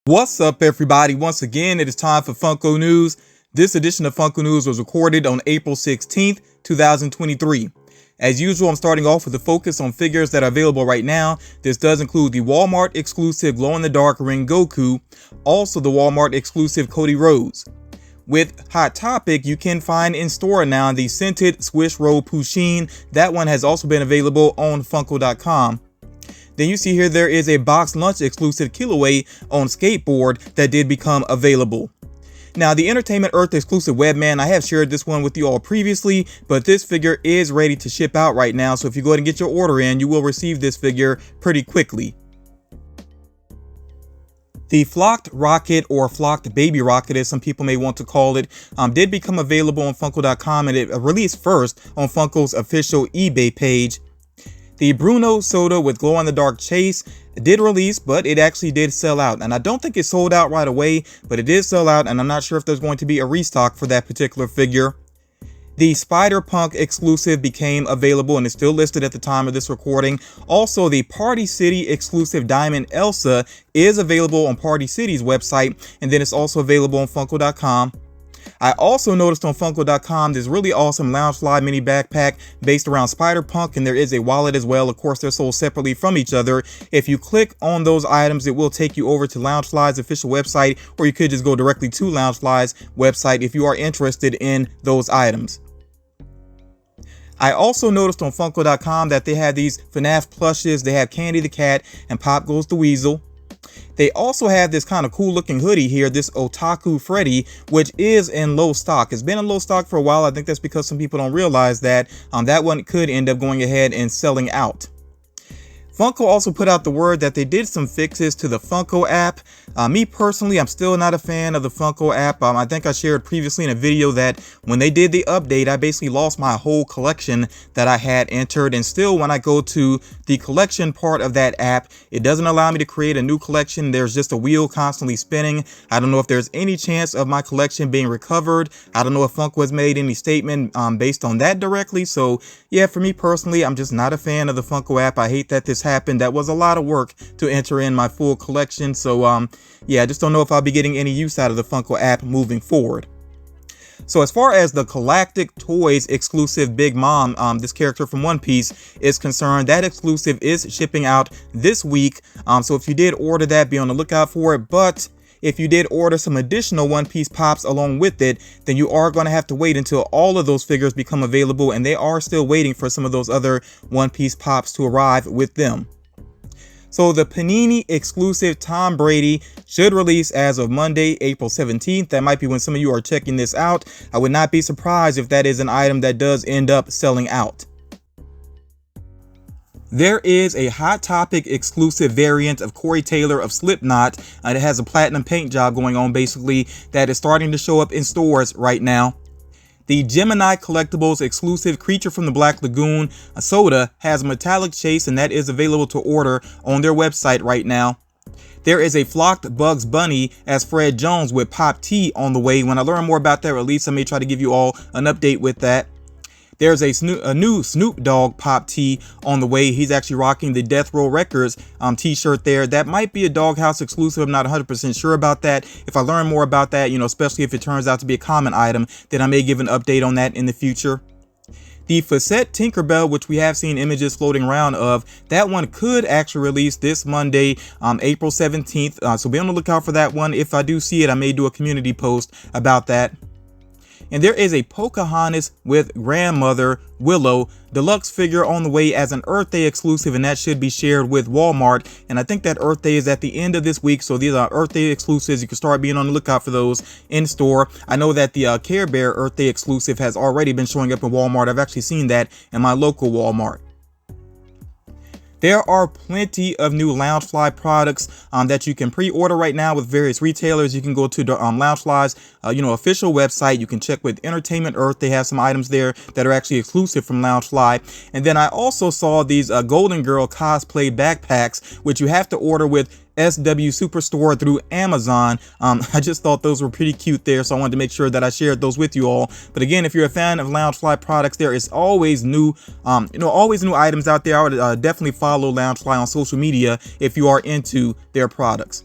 What's up, everybody? Once again, it is time for Funko News. This edition of Funko News was recorded on April 16th, 2023. As usual, I'm starting off with a focus on figures that are available right now. This does include the Walmart exclusive glow-in-the-dark Ring Goku, also the Walmart exclusive Cody Rhodes. With Hot Topic, you can find in store now the scented Swish Roll Pusheen. That one has also been available on Funko.com. Then you see here there is a box lunch exclusive Kiloway on skateboard that did become available. Now the Entertainment Earth exclusive Webman, I have shared this one with you all previously, but this figure is ready to ship out right now. So if you go ahead and get your order in, you will receive this figure pretty quickly. The Flocked Rocket, or Flocked Baby Rocket as some people may want to call it, did become available on Funko.com, and it released first on Funko's official eBay page. The Bruno Soda with glow-in-the-dark chase did release, but it actually did sell out. And I don't think it sold out right away, but it did sell out, and I'm not sure if there's going to be a restock for that particular figure. The Spider-Punk exclusive became available and is still listed at the time of this recording. Also, the Party City exclusive Diamond Elsa is available on Party City's website, and then it's also available on Funko.com. I also noticed on Funko.com this really awesome Loungefly mini backpack based around Spider-Punk, and there is a wallet as well. Of course, they're sold separately from each other. If you click on those items, it will take you over to Loungefly's official website, or you could just go directly to Loungefly's website if you are interested in those items. I also noticed on Funko.com that they have these FNAF plushes. They have Candy the Cat and Pop Goes the Weasel. They also have this kind of cool looking hoodie here, this Otaku Freddy, which is in low stock. It's been in low stock for a while. I think that's because some people don't realize that that one could end up going ahead and selling out. Funko also put out the word that they did some fixes to the Funko app. Me personally, I'm still not a fan of the Funko app. I think I shared previously in a video that when they did the update, I basically lost my whole collection that I had entered. And still, when I go to the collection part of that app, it doesn't allow me to create a new collection. There's just a wheel constantly spinning. I don't know if there's any chance of my collection being recovered. I don't know if Funko has made any statement based on that directly. So yeah, for me personally, I'm just not a fan of the Funko app. I hate that this happened. That was a lot of work to enter in my full collection. So yeah, I just don't know if I'll be getting any use out of the Funko app moving forward. So as far as the Galactic Toys exclusive Big Mom, this character from One Piece is concerned, that exclusive is shipping out this week. So if you did order that, be on the lookout for it. But if you did order some additional One Piece pops along with it, then you are going to have to wait until all of those figures become available, and they are still waiting for some of those other One Piece pops to arrive with them. So the Panini exclusive Tom Brady should release as of Monday, April 17th. That might be when some of you are checking this out. I would not be surprised if that is an item that does end up selling out. There is a Hot Topic exclusive variant of Corey Taylor of Slipknot. It has a platinum paint job going on basically that is starting to show up in stores right now. The Gemini Collectibles exclusive Creature from the Black Lagoon soda has a metallic chase, and that is available to order on their website right now. There is a Flocked Bugs Bunny as Fred Jones with Pop Tea on the way. When I learn more about that release, I may try to give you all an update with that. There's a new Snoop Dogg Pop Tee on the way. He's actually rocking the Death Row Records t-shirt there. That might be a Doghouse exclusive. I'm not 100% sure about that. If I learn more about that, especially if it turns out to be a common item, then I may give an update on that in the future. The Facette Tinkerbell, which we have seen images floating around of, that one could actually release this Monday, April 17th. So be on the lookout for that one. If I do see it, I may do a community post about that. And there is a Pocahontas with Grandmother Willow deluxe figure on the way as an Earth Day exclusive, and that should be shared with Walmart. And I think that Earth Day is at the end of this week, so these are Earth Day exclusives. You can start being on the lookout for those in store. I know that the Care Bear Earth Day exclusive has already been showing up in Walmart. I've actually seen that in my local Walmart. There are plenty of new Loungefly products that you can pre-order right now with various retailers. You can go to the Loungefly's official website. You can check with Entertainment Earth. They have some items there that are actually exclusive from Loungefly. And then I also saw these Golden Girl cosplay backpacks, which you have to order with SW Superstore through Amazon. I just thought those were pretty cute there, so I wanted to make sure that I shared those with you all. But again, if you're a fan of Loungefly products, there is always new, always new items out there. I would definitely follow Loungefly on social media if you are into their products.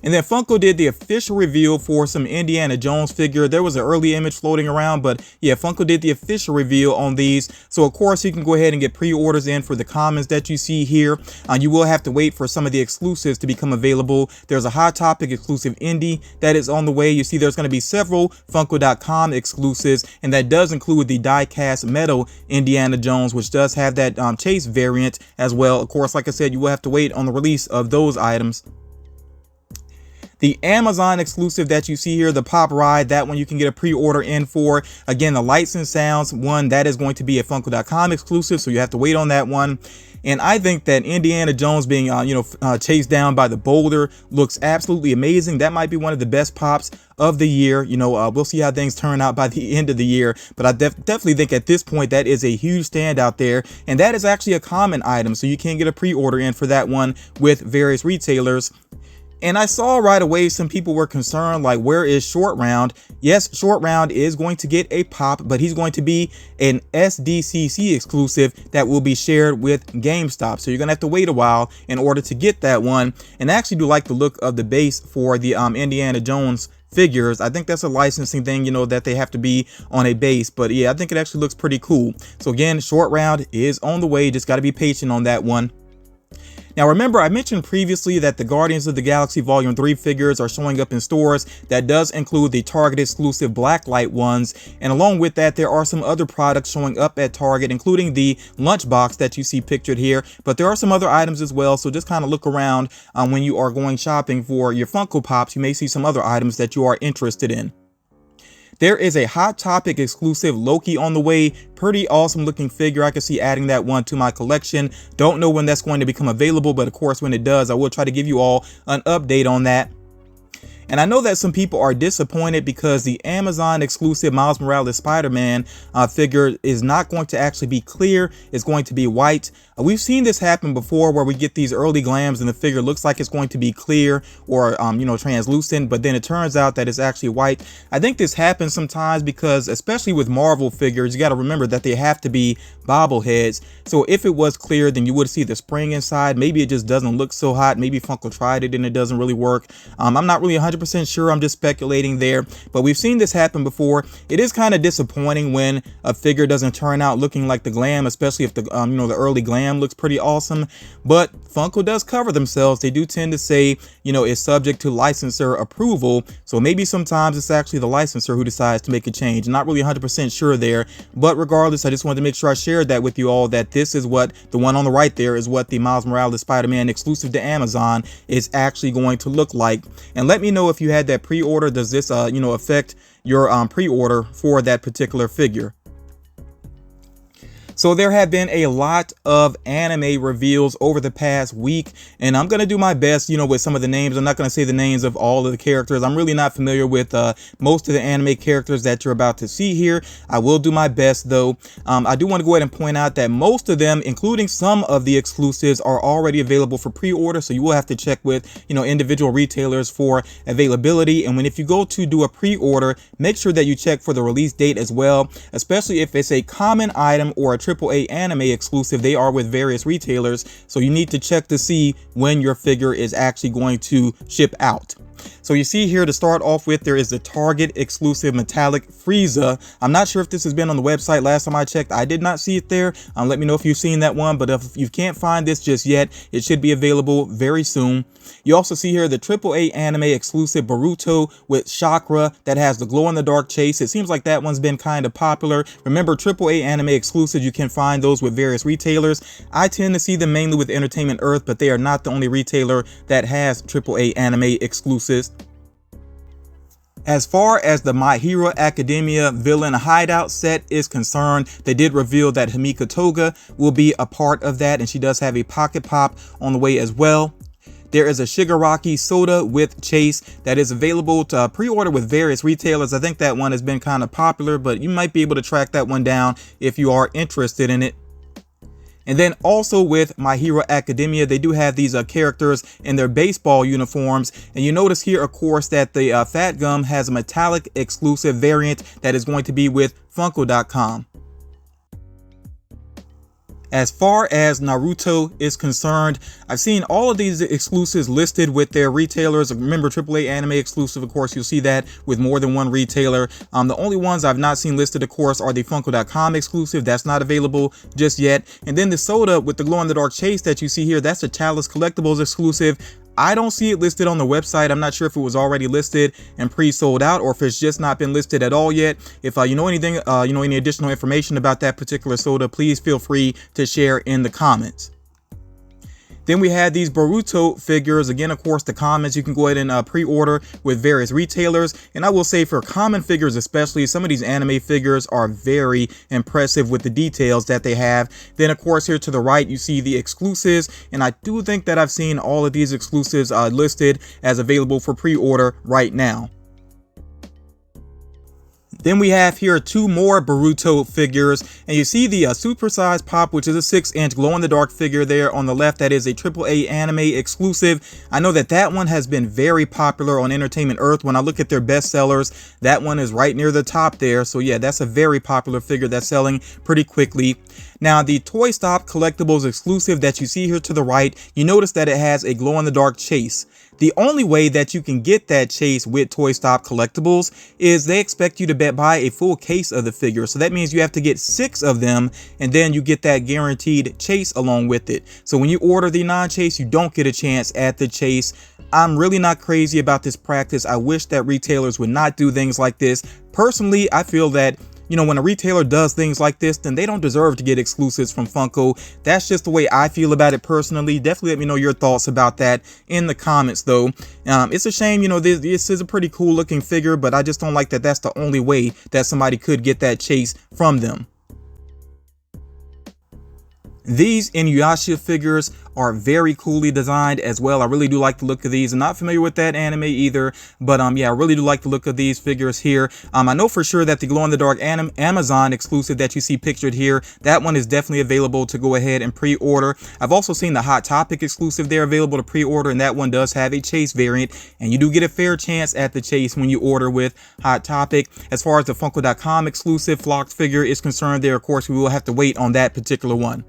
And then Funko did the official reveal for some Indiana Jones figure. There was an early image floating around, but yeah, Funko did the official reveal on these. So of course you can go ahead and get pre-orders in for the commons that you see here. You will have to wait for some of the exclusives to become available. There's a Hot Topic exclusive indie that is on the way. You see there's going to be several Funko.com exclusives, and that does include the die-cast metal Indiana Jones, which does have that chase variant as well. Of course, like I said, you will have to wait on the release of those items. The Amazon exclusive that you see here, the Pop Ride, that one you can get a pre-order in for. Again, the Lights and Sounds one, that is going to be a Funko.com exclusive, so you have to wait on that one. And I think that Indiana Jones being, chased down by the boulder looks absolutely amazing. That might be one of the best pops of the year. We'll see how things turn out by the end of the year. But I definitely think at this point that is a huge standout there. And that is actually a common item, so you can get a pre-order in for that one with various retailers. And I saw right away some people were concerned, like, where is Short Round? Yes, Short Round is going to get a pop, but he's going to be an SDCC exclusive that will be shared with GameStop. So you're going to have to wait a while in order to get that one. And I actually do like the look of the base for the Indiana Jones figures. I think that's a licensing thing, that they have to be on a base. But yeah, I think it actually looks pretty cool. So again, Short Round is on the way. Just got to be patient on that one. Now remember, I mentioned previously that the Guardians of the Galaxy Volume 3 figures are showing up in stores. That does include the Target exclusive Blacklight ones. And along with that, there are some other products showing up at Target, including the lunchbox that you see pictured here. But there are some other items as well, so just kind of look around when you are going shopping for your Funko Pops. You may see some other items that you are interested in. There is a Hot Topic exclusive Loki on the way. Pretty awesome looking figure. I can see adding that one to my collection. Don't know when that's going to become available, but of course when it does, I will try to give you all an update on that. And I know that some people are disappointed because the Amazon exclusive Miles Morales Spider-Man figure is not going to actually be clear. It's going to be white. We've seen this happen before where we get these early glams and the figure looks like it's going to be clear or, translucent, but then it turns out that it's actually white. I think this happens sometimes because, especially with Marvel figures, you got to remember that they have to be bobbleheads. So if it was clear, then you would see the spring inside. Maybe it just doesn't look so hot. Maybe Funko tried it and it doesn't really work. I'm not really 100% sure. I'm just speculating there, but we've seen this happen before. It is kind of disappointing when a figure doesn't turn out looking like the glam, especially if the the early glam looks pretty awesome. But Funko does cover themselves. They do tend to say, it's subject to licensor approval. So maybe sometimes it's actually the licensor who decides to make a change. Not really 100% sure there, but regardless, I just wanted to make sure I shared that with you all, that this is what the one on the right there is what the Miles Morales Spider-Man exclusive to Amazon is actually going to look like. And let me know if you had that pre-order. Does this affect your pre-order for that particular figure? So there have been a lot of anime reveals over the past week, and I'm going to do my best, with some of the names. I'm not going to say the names of all of the characters. I'm really not familiar with most of the anime characters that you're about to see here. I will do my best, though. I do want to go ahead and point out that most of them, including some of the exclusives, are already available for pre-order. So you will have to check with, individual retailers for availability. And if you go to do a pre-order, make sure that you check for the release date as well, especially if it's a common item or a AAA anime exclusive. They are with various retailers, so you need to check to see when your figure is actually going to ship out. So you see here, to start off with, there is the Target exclusive metallic Frieza. I'm not sure if this has been on the website. Last time I checked, I did not see it there. Let me know if you've seen that one, but if you can't find this just yet, it should be available very soon. You also see here the AAA anime exclusive Boruto with Chakra that has the glow-in-the-dark chase. It seems like that one's been kind of popular. Remember, AAA anime exclusives, you can find those with various retailers. I tend to see them mainly with Entertainment Earth, but they are not the only retailer that has AAA anime exclusives. As far as the My Hero Academia villain hideout set is concerned, they did reveal that Himika Toga will be a part of that, and she does have a pocket pop on the way as well. There is a Shigaraki soda with Chase that is available to pre-order with various retailers. I think that one has been kind of popular, but you might be able to track that one down if you are interested in it. And then also with My Hero Academia, they do have these characters in their baseball uniforms. And you notice here, of course, that the Fat Gum has a metallic exclusive variant that is going to be with Funko.com. As far as Naruto is concerned, I've seen all of these exclusives listed with their retailers. Remember, AAA anime exclusive, of course, you'll see that with more than one retailer. The only ones I've not seen listed, of course, are the Funko.com exclusive. That's not available just yet. And then the soda with the glow-in-the-dark chase that you see here, that's a Chalice Collectibles exclusive. I don't see it listed on the website. I'm not sure if it was already listed and pre-sold out, or if it's just not been listed at all yet. If you know anything, any additional information about that particular soda, please feel free to share in the comments. Then we had these Boruto figures. Again, of course, the comments you can go ahead and pre-order with various retailers. And I will say, for common figures especially, some of these anime figures are very impressive with the details that they have. Then, of course, here to the right, you see the exclusives. And I do think that I've seen all of these exclusives listed as available for pre-order right now. Then we have here 2 more Boruto figures, and you see the supersized pop, which is a 6-inch glow-in-the-dark figure there on the left. That is a AAA anime exclusive. I know that that one has been very popular on Entertainment Earth. When I look at their bestsellers, that one is right near the top there. So yeah, that's a very popular figure that's selling pretty quickly. Now, the Toy Stop Collectibles exclusive that you see here to the right, you notice that it has a glow-in-the-dark chase. The only way that you can get that chase with Toy Stop Collectibles is they expect you to buy a full case of the figure. So that means you have to get 6 of them, and then you get that guaranteed chase along with it. So when you order the non-chase, you don't get a chance at the chase. I'm really not crazy about this practice. I wish that retailers would not do things like this. Personally, I feel that, you know, when a retailer does things like this, then they don't deserve to get exclusives from Funko. That's just the way I feel about it personally. Definitely let me know your thoughts about that in the comments, though. It's a shame, you know, this is a pretty cool looking figure, but I just don't like that that's the only way that somebody could get that chase from them. These Inuyasha figures are very coolly designed as well. I really do like the look of these. I'm not familiar with that anime either, but yeah, I really do like the look of these figures here. I know for sure that the glow-in-the-dark Amazon exclusive that you see pictured here, that one is definitely available to go ahead and pre-order. I've also seen the Hot Topic exclusive there available to pre-order, and that one does have a chase variant, and you do get a fair chance at the chase when you order with Hot Topic. As far as the Funko.com exclusive flocked figure is concerned, there, of course, we will have to wait on that particular one.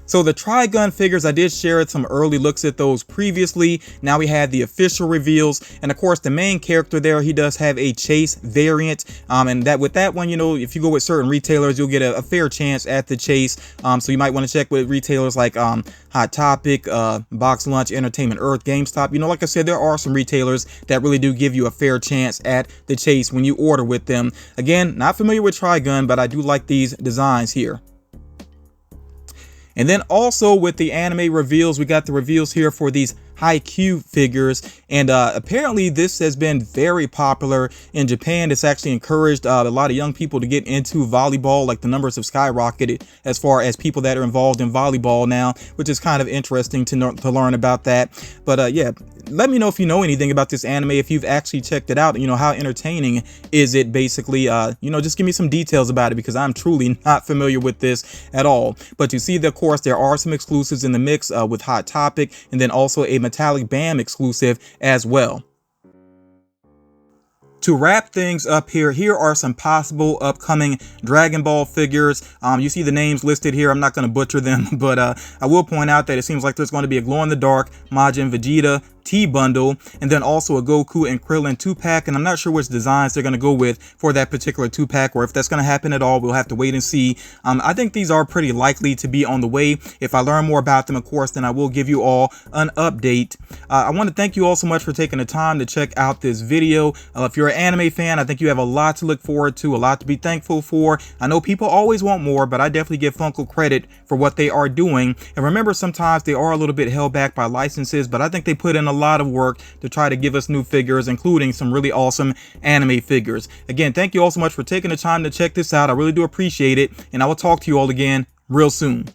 So the Trigun figures, I did share some early looks at those previously. Now we had the official reveals, and of course the main character there, he does have a chase variant, and that with that one, you know, if you go with certain retailers, you'll get a fair chase at the chase. So you might want to check with retailers like Hot Topic, Box Lunch, Entertainment Earth, GameStop. You know, like I said, there are some retailers that really do give you a fair chance at the chase when you order with them. Again, not familiar with Trigun, but I do like these designs here. And then also with the anime reveals, we got the reveals here for these Haikyuu figures, and apparently this has been very popular in Japan. It's actually encouraged a lot of young people to get into volleyball. Like, the numbers have skyrocketed as far as people that are involved in volleyball now, which is kind of interesting to learn about that. But yeah, let me know if you know anything about this anime, if you've actually checked it out. You know, how entertaining is it, basically? You know, just give me some details about it, because I'm truly not familiar with this at all. But you see that, of course, there are some exclusives in the mix with Hot Topic, and then also a Metallic Bam exclusive as well. To wrap things up here are some possible upcoming Dragon Ball figures. You see the names listed here. I'm not going to butcher them, but I will point out that it seems like there's going to be a glow-in-the-dark Majin Vegeta T-bundle, and then also a Goku and Krillin 2-pack, and I'm not sure which designs they're going to go with for that particular 2-pack, or if that's going to happen at all. We'll have to wait and see. I think these are pretty likely to be on the way. If I learn more about them, of course, then I will give you all an update. I want to thank you all so much for taking the time to check out this video. If you're an anime fan, I think you have a lot to look forward to, a lot to be thankful for. I know people always want more, but I definitely give Funko credit for what they are doing. And remember, sometimes they are a little bit held back by licenses, but I think they put in a lot of work to try to give us new figures, including some really awesome anime figures. Again, thank you all so much for taking the time to check this out. I really do appreciate it, and I will talk to you all again real soon.